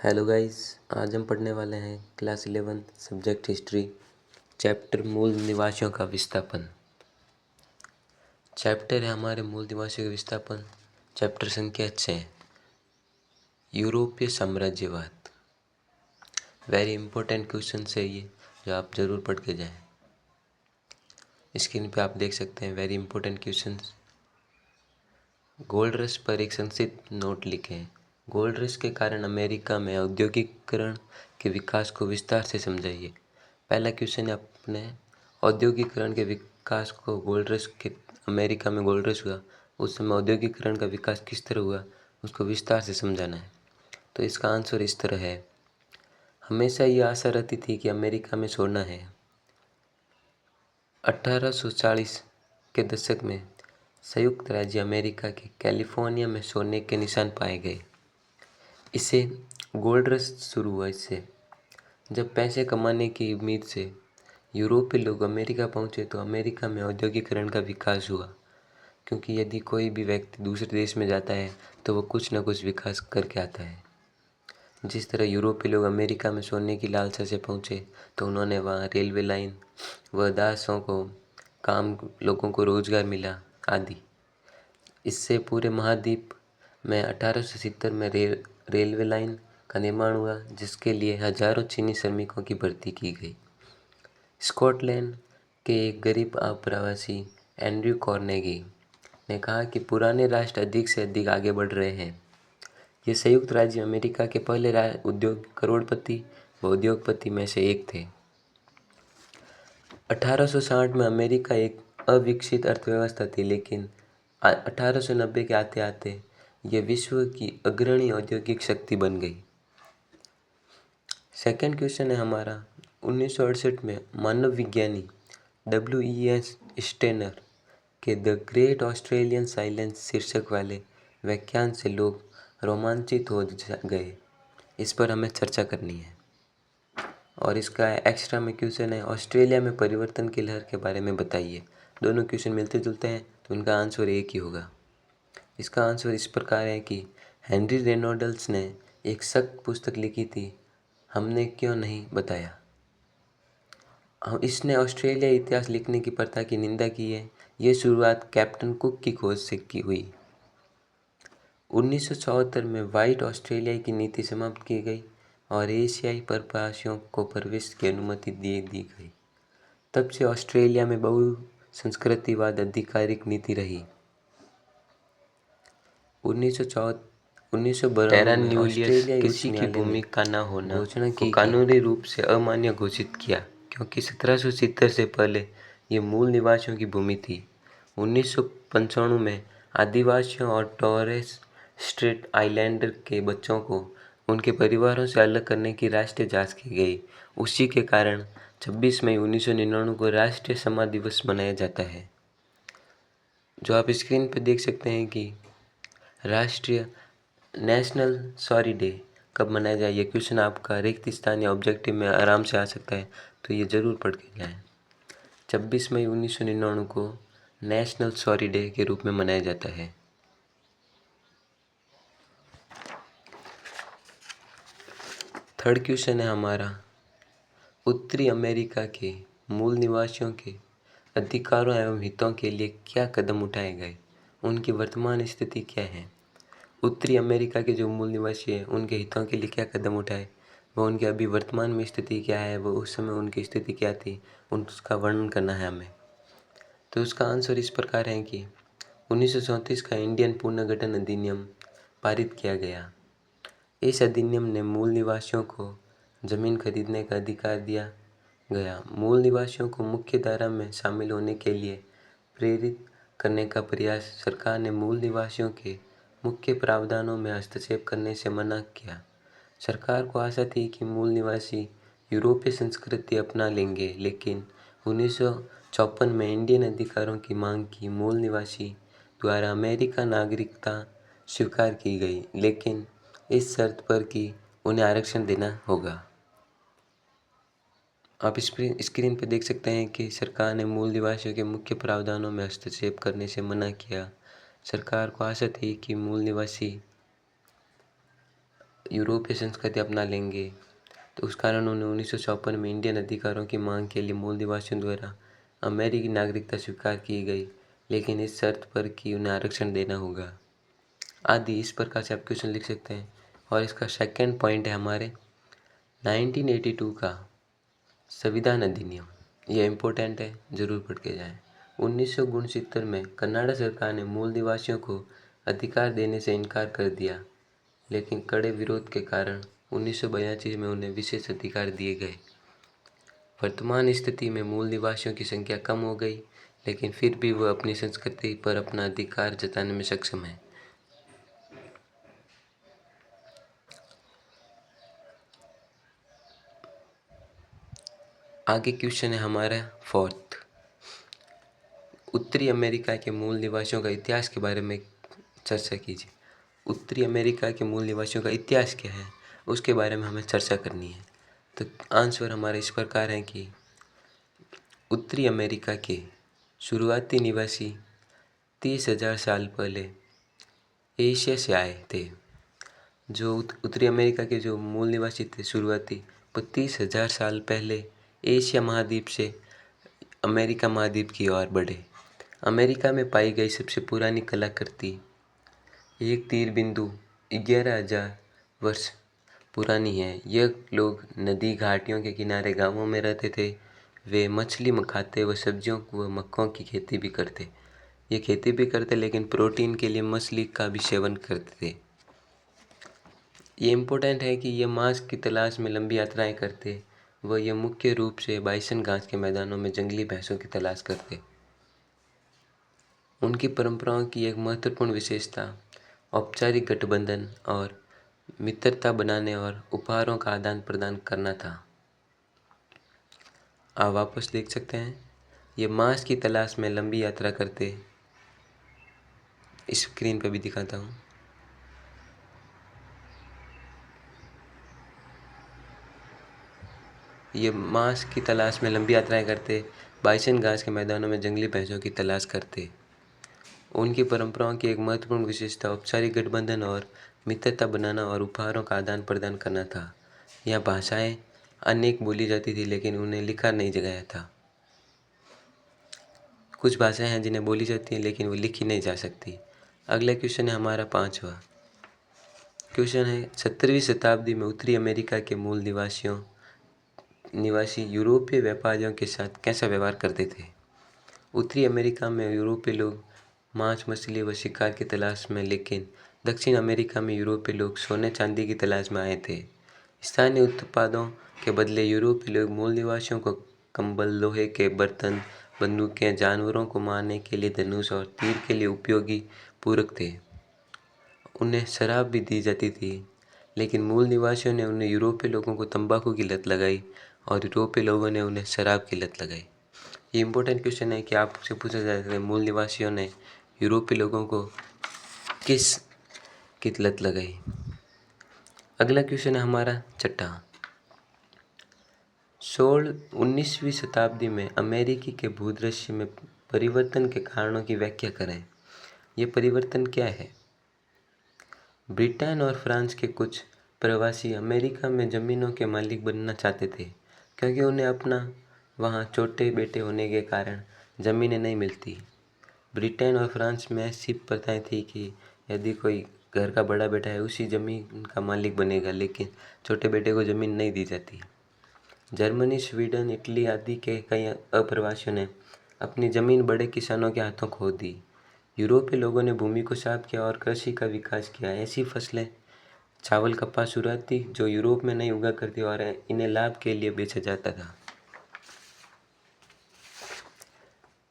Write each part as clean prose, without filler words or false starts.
Hello guys. आज हम पढ़ने वाले हैं क्लास 11 सब्जेक्ट हिस्ट्री, चैप्टर मूल निवासियों का विस्थापन। चैप्टर है हमारे मूल निवासियों का विस्थापन। चैप्टर संख्या 6, यूरोपीय साम्राज्यवाद। वेरी इंपॉर्टेंट क्वेश्चन है ये, जो आप ज़रूर पढ़ के जाएं। स्क्रीन पे आप देख सकते हैं very important question. Gold rush पर एक संक्षिप्त नोट लिखें। गोल्ड रश के कारण अमेरिका में औद्योगिकरण के विकास को विस्तार से समझाइए। पहला क्वेश्चन है अपने औद्योगिकरण के विकास को, गोल्ड रश के अमेरिका में गोल्ड रश हुआ उस समय औद्योगिकरण का विकास किस तरह हुआ उसको विस्तार से समझाना है। तो इसका आंसर इस तरह है। हमेशा ये आशा रहती थी कि अमेरिका में सोना है। 1840 के दशक में संयुक्त राज्य अमेरिका के कैलिफोर्निया में सोने के निशान पाए गए। इसे गोल्ड रश शुरू हुआ। इससे जब पैसे कमाने की उम्मीद से यूरोपीय लोग अमेरिका पहुंचे तो अमेरिका में औद्योगिकरण का विकास हुआ, क्योंकि यदि कोई भी व्यक्ति दूसरे देश में जाता है तो वो कुछ न कुछ विकास करके आता है। जिस तरह यूरोपीय लोग अमेरिका में सोने की लालसा से पहुंचे तो उन्होंने वहाँ रेलवे लाइन व दासों को काम, लोगों को रोजगार मिला आदि। इससे पूरे महाद्वीप में 1870 में रेलवे लाइन का निर्माण हुआ, जिसके लिए हजारों चीनी श्रमिकों की भर्ती की गई। स्कॉटलैंड के एक गरीब आप्रवासी एंड्रयू कार्नेगी ने कहा कि पुराने राष्ट्र अधिक से अधिक आगे बढ़ रहे हैं। ये संयुक्त राज्य अमेरिका के पहले उद्योग करोड़पति व उद्योगपति में से एक थे। 1860 में अमेरिका एक अविकसित अर्थव्यवस्था थी, लेकिन 1890 के आते आते यह विश्व की अग्रणी औद्योगिक शक्ति बन गई। सेकंड क्वेश्चन है हमारा, 1968 में मानव विज्ञानी W.E.S. स्टेनर के द ग्रेट ऑस्ट्रेलियन साइलेंस शीर्षक वाले व्याख्यान से लोग रोमांचित हो गए। इस पर हमें चर्चा करनी है। और इसका एक्स्ट्रा में क्वेश्चन है, ऑस्ट्रेलिया में परिवर्तन की लहर के बारे में बताइए। दोनों क्वेश्चन मिलते जुलते हैं तो उनका आंसर एक ही होगा। इसका आंसर इस प्रकार है कि हेनरी रेनॉल्ड्स ने एक सख्त पुस्तक लिखी थी, हमने क्यों नहीं बताया। इसने ऑस्ट्रेलिया इतिहास लिखने की प्रथा की निंदा की है। ये शुरुआत कैप्टन कुक की खोज से की हुई। 1974 में वाइट ऑस्ट्रेलिया की नीति समाप्त की गई और एशियाई प्रवासियों को प्रवेश की अनुमति दे दी गई। तब से ऑस्ट्रेलिया में बहुसंस्कृतिवाद आधिकारिक नीति रही। 1992 में ऑस्ट्रेलियाई किसी की न्यायालय भूमि ने का न होना घोषणा को की कानूनी रूप से अमान्य घोषित किया, क्योंकि 1770 से पहले ये मूल निवासियों की भूमि थी। 1995 में आदिवासियों और टॉरेस स्ट्रेट आइलैंडर के बच्चों को उनके परिवारों से अलग करने की राष्ट्रीय जांच की गई। उसी के कारण 26 मई 1999 को राष्ट्रीय क्षमा दिवस मनाया जाता है। जो आप स्क्रीन पर देख सकते हैं कि राष्ट्रीय नेशनल सॉरी डे कब मनाया जाए। ये क्वेश्चन आपका रिक्त स्थान या ऑब्जेक्टिव में आराम से आ सकता है, तो ये ज़रूर पढ़ के जाएं। 26 मई 1999 को नेशनल सॉरी डे के रूप में मनाया जाता है। थर्ड क्वेश्चन है हमारा, उत्तरी अमेरिका के मूल निवासियों के अधिकारों एवं हितों के लिए क्या कदम उठाए गए, उनकी वर्तमान स्थिति क्या है। उत्तरी अमेरिका के जो मूल निवासी हैं उनके हितों के लिए क्या कदम उठाए, वो उनकी अभी वर्तमान में स्थिति क्या है, वो उस समय उनकी स्थिति क्या थी, उसका वर्णन करना है हमें। तो उसका आंसर इस प्रकार है कि 1934 का इंडियन पुनर्गठन अधिनियम पारित किया गया। इस अधिनियम ने मूल निवासियों को जमीन खरीदने का अधिकार दिया गया। मूल निवासियों को मुख्य धारा में शामिल होने के लिए प्रेरित करने का प्रयास सरकार ने मूल निवासियों के मुख्य प्रावधानों में हस्तक्षेप करने से मना किया। सरकार को आशा थी कि मूल निवासी यूरोपीय संस्कृति अपना लेंगे, लेकिन 1954 में इंडियन अधिकारों की मांग की मूल निवासी द्वारा अमेरिका नागरिकता स्वीकार की गई, लेकिन इस शर्त पर कि उन्हें आरक्षण देना होगा। आप स्क्रीन पर देख सकते हैं कि सरकार ने मूल निवासियों के मुख्य प्रावधानों में हस्तक्षेप करने से मना किया। सरकार को आशा थी कि मूल निवासी यूरोपीय संस्कृति अपना लेंगे, तो उस कारण उन्हें 1954 में इंडियन अधिकारों की मांग के लिए मूल निवासियों द्वारा अमेरिकी नागरिकता स्वीकार की गई, लेकिन इस शर्त पर कि उन्हें आरक्षण देना होगा। आदि इस प्रकार से आप क्वेश्चन लिख सकते हैं। और इसका सेकंड पॉइंट है हमारे 1982 का संविधान अधिनियम। यह इम्पोर्टेंट है, जरूर पढ़ के जाएं। 1969 में कनाडा सरकार ने मूल निवासियों को अधिकार देने से इनकार कर दिया, लेकिन कड़े विरोध के कारण 1982 में उन्हें विशेष अधिकार दिए गए। वर्तमान स्थिति में मूल निवासियों की संख्या कम हो गई, लेकिन फिर भी वह अपनी संस्कृति पर अपना अधिकार जताने में सक्षम है। आगे क्वेश्चन है हमारा फोर्थ, उत्तरी अमेरिका के मूल निवासियों का इतिहास के बारे में चर्चा कीजिए। उत्तरी अमेरिका के मूल निवासियों का इतिहास क्या है, उसके बारे में हमें चर्चा करनी है। तो आंसर हमारा इस प्रकार है कि उत्तरी अमेरिका के शुरुआती निवासी 30,000 साल पहले एशिया से आए थे। जो उत्तरी अमेरिका के जो मूल निवासी थे शुरुआती, वो 30,000 साल पहले एशिया महाद्वीप से अमेरिका महाद्वीप की ओर बढ़े। अमेरिका में पाई गई सबसे पुरानी कलाकृति एक तीर बिंदु 11,000 वर्ष पुरानी है। यह लोग नदी घाटियों के किनारे गांवों में रहते थे। वे मछली खाते व सब्जियों व मक्कों की खेती भी करते। ये खेती भी करते, लेकिन प्रोटीन के लिए मछली का भी सेवन करते थे। ये इम्पोर्टेंट है कि ये मांस की तलाश में लंबी यात्राएं करते व ये मुख्य रूप से बाइसन घास के मैदानों में जंगली भैंसों की तलाश करते। उनकी परंपराओं की एक महत्वपूर्ण विशेषता औपचारिक गठबंधन और मित्रता बनाने और उपहारों का आदान प्रदान करना था। आप वापस देख सकते हैं, ये मांस की तलाश में लंबी यात्रा करते। इस स्क्रीन पर भी दिखाता हूँ। ये मांस की तलाश में लंबी यात्राएं करते, बाइसन घास के मैदानों में जंगली भैंसों की तलाश करते। उनकी परंपराओं की एक महत्वपूर्ण विशेषता औपचारिक गठबंधन और मित्रता बनाना और उपहारों का आदान प्रदान करना था। यह भाषाएं अनेक बोली जाती थी, लेकिन उन्हें लिखा नहीं गया था। कुछ भाषाएं हैं जिन्हें बोली जाती हैं, लेकिन वो लिखी नहीं जा सकती। अगला क्वेश्चन है हमारा पांचवा क्वेश्चन है 17वीं शताब्दी में उत्तरी अमेरिका के मूल निवासी यूरोपीय व्यापारियों के साथ कैसा व्यवहार करते थे। उत्तरी अमेरिका में यूरोपीय लोग मांस मछली व शिकार की तलाश में, लेकिन दक्षिण अमेरिका में यूरोपीय लोग सोने चांदी की तलाश में आए थे। स्थानीय उत्पादों के बदले यूरोपीय लोग मूल निवासियों को कंबल, लोहे के बर्तन, बंदूकें, जानवरों को मारने के लिए धनुष और तीर के लिए उपयोगी पूरक थे। उन्हें शराब भी दी जाती थी, लेकिन मूल निवासियों ने उन्हें यूरोपीय लोगों को तंबाकू की लत लगाई और यूरोपीय लोगों ने उन्हें शराब की लत लगाई। ये इम्पोर्टेंट क्वेश्चन है कि आपसे पूछा जाता है मूल निवासियों ने यूरोपीय लोगों को किस की लत लगाई। अगला क्वेश्चन है हमारा छठा, 19वीं शताब्दी में अमेरिकी के भूदृश्य में परिवर्तन के कारणों की व्याख्या करें। ये परिवर्तन क्या है। ब्रिटेन और फ्रांस के कुछ प्रवासी अमेरिका में ज़मीनों के मालिक बनना चाहते थे, क्योंकि उन्हें अपना वहाँ छोटे बेटे होने के कारण ज़मीनें नहीं मिलती। ब्रिटेन और फ्रांस में ऐसी प्रथाएं थी कि यदि कोई घर का बड़ा बेटा है उसी ज़मीन का मालिक बनेगा, लेकिन छोटे बेटे को ज़मीन नहीं दी जाती। जर्मनी, स्वीडन, इटली आदि के कई अप्रवासियों ने अपनी ज़मीन बड़े किसानों के हाथों खो दी। यूरोपीय लोगों ने भूमि को साफ किया और कृषि का विकास किया। ऐसी फसलें चावल, कपास शुरुआती जो यूरोप में नहीं उगा करती और इन्हें लाभ के लिए बेचा जाता था।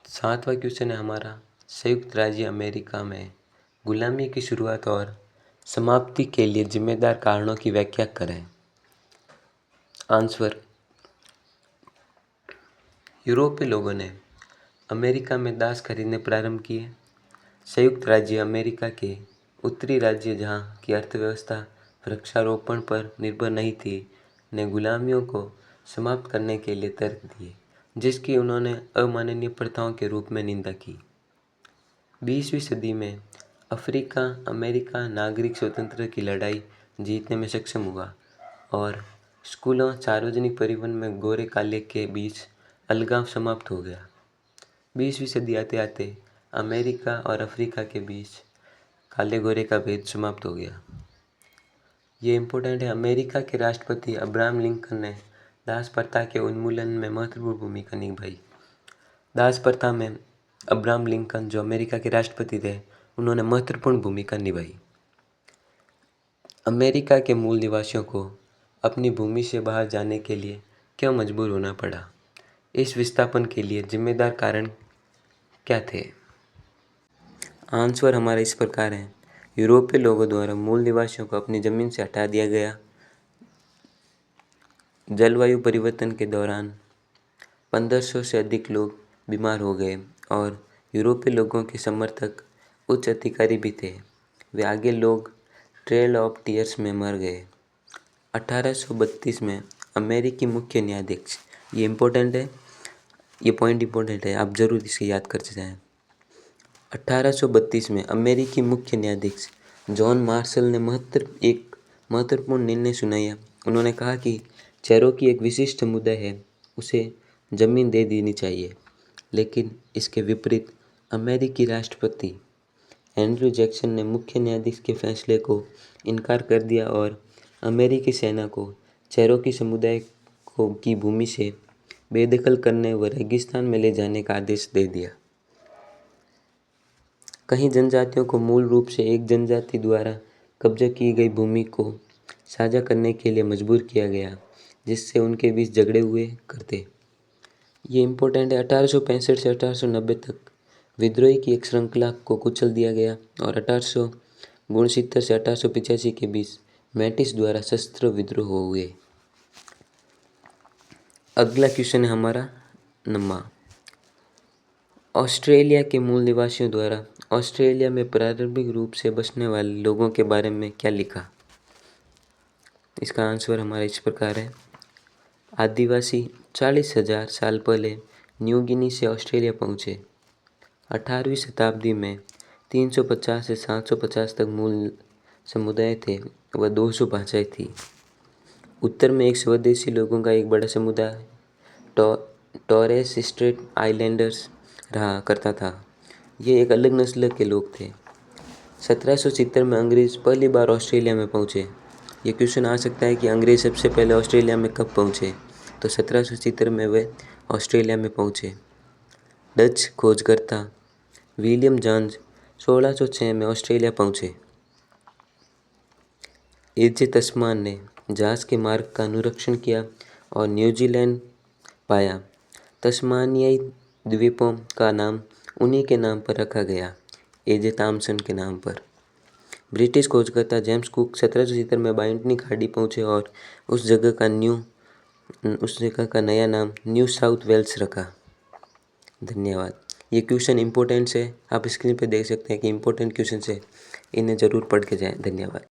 सातवां क्वेश्चन है हमारा, संयुक्त राज्य अमेरिका में गुलामी की शुरुआत और समाप्ति के लिए जिम्मेदार कारणों की व्याख्या करें। आंसर, यूरोपीय लोगों ने अमेरिका में दास खरीदने प्रारंभ किए। संयुक्त राज्य अमेरिका के उत्तरी राज्य, जहाँ की अर्थव्यवस्था वृक्षारोपण पर निर्भर नहीं थी, ने गुलामियों को समाप्त करने के लिए तर्क दिए, जिसकी उन्होंने अमानवीय प्रथाओं के रूप में निंदा की। 20वीं सदी में अफ्रीका अमेरिका नागरिक स्वतंत्रता की लड़ाई जीतने में सक्षम हुआ और स्कूलों सार्वजनिक परिवहन में गोरे काले के बीच अलगाव समाप्त हो गया। 20वीं सदी आते आते अमेरिका और अफ्रीका के बीच काले गोरे का भेद समाप्त हो गया। ये इम्पोर्टेंट है। अमेरिका के राष्ट्रपति अब्राहम लिंकन ने दास प्रथा के उन्मूलन में महत्वपूर्ण भूमिका निभाई। दास प्रथा में अब्राहम लिंकन जो अमेरिका के राष्ट्रपति थे, उन्होंने महत्वपूर्ण भूमिका निभाई। अमेरिका के मूल निवासियों को अपनी भूमि से बाहर जाने के लिए क्यों मजबूर होना पड़ा? इस विस्थापन के लिए जिम्मेदार कारण क्या थे? आंसर हमारा इस प्रकार है। यूरोपीय लोगों द्वारा मूल निवासियों को अपनी ज़मीन से हटा दिया गया। जलवायु परिवर्तन के दौरान 1500 से अधिक लोग बीमार हो गए और यूरोपीय लोगों के समर्थक उच्च अधिकारी भी थे। वे आगे लोग ट्रेल ऑफ टीयर्स में मर गए। 1832 में अमेरिकी मुख्य न्यायाधीश, ये इम्पोर्टेंट है, ये पॉइंट इम्पोर्टेंट है, आप ज़रूर इसे याद करते जाएं। 1832 में अमेरिकी मुख्य न्यायाधीश जॉन मार्शल ने एक महत्वपूर्ण निर्णय सुनाया। उन्होंने कहा कि चेरोकी एक विशिष्ट समुदाय है, उसे ज़मीन दे देनी चाहिए। लेकिन इसके विपरीत अमेरिकी राष्ट्रपति एंड्रयू जैक्सन ने मुख्य न्यायाधीश के फैसले को इनकार कर दिया और अमेरिकी सेना को चेरोकी समुदाय की भूमि से बेदखल करने व रेगिस्तान में ले जाने का आदेश दे दिया। कई जनजातियों को मूल रूप से एक जनजाति द्वारा कब्जा की गई भूमि को साझा करने के लिए मजबूर किया गया, जिससे उनके बीच झगड़े हुए करते। ये इम्पोर्टेंट है। 1865 से 1890 तक विद्रोही की एक श्रृंखला को कुचल दिया गया और 1869 से 1885 के बीच मैटिस द्वारा सशस्त्र विद्रोह हुए। अगला क्वेश्चन है हमारा नंबर। ऑस्ट्रेलिया के मूल निवासियों द्वारा ऑस्ट्रेलिया में प्रारंभिक रूप से बसने वाले लोगों के बारे में क्या लिखा? इसका आंसर हमारा इस प्रकार है। आदिवासी 40,000 साल पहले न्यू गिनी से ऑस्ट्रेलिया पहुँचे। 18वीं शताब्दी में 350 से 750 तक मूल समुदाय थे व 200 भाषाएँ थीं। उत्तर में एक स्वदेशी लोगों का एक बड़ा समुदाय टॉरेस स्ट्रेट आइलैंडर्स रहा करता था। ये एक अलग नस्ल के लोग थे। 1770 में अंग्रेज़ पहली बार ऑस्ट्रेलिया में पहुँचे। ये क्वेश्चन आ सकता है कि अंग्रेज़ सबसे पहले ऑस्ट्रेलिया में कब पहुँचे? तो 1770 में वे ऑस्ट्रेलिया में पहुँचे। डच खोजकर्ता विलियम जॉन्स 1606 में ऑस्ट्रेलिया पहुँचे। एजे तस्मान ने जहाज़ के मार्ग का अनुरक्षण किया और न्यूजीलैंड पाया। तस्मानियाई द्वीपों का नाम उन्हीं के नाम पर रखा गया, एजे थॉमसन के नाम पर। ब्रिटिश खोजकर्ता जेम्स कुक 1770 में बाइंटनी खाड़ी पहुँचे और उस जगह का नया नाम न्यू साउथ वेल्स रखा। धन्यवाद। ये क्वेश्चन इम्पोर्टेंट है, आप स्क्रीन पर देख सकते हैं कि इम्पोर्टेंट क्वेश्चन है, इन्हें ज़रूर पढ़ के जाएं। धन्यवाद।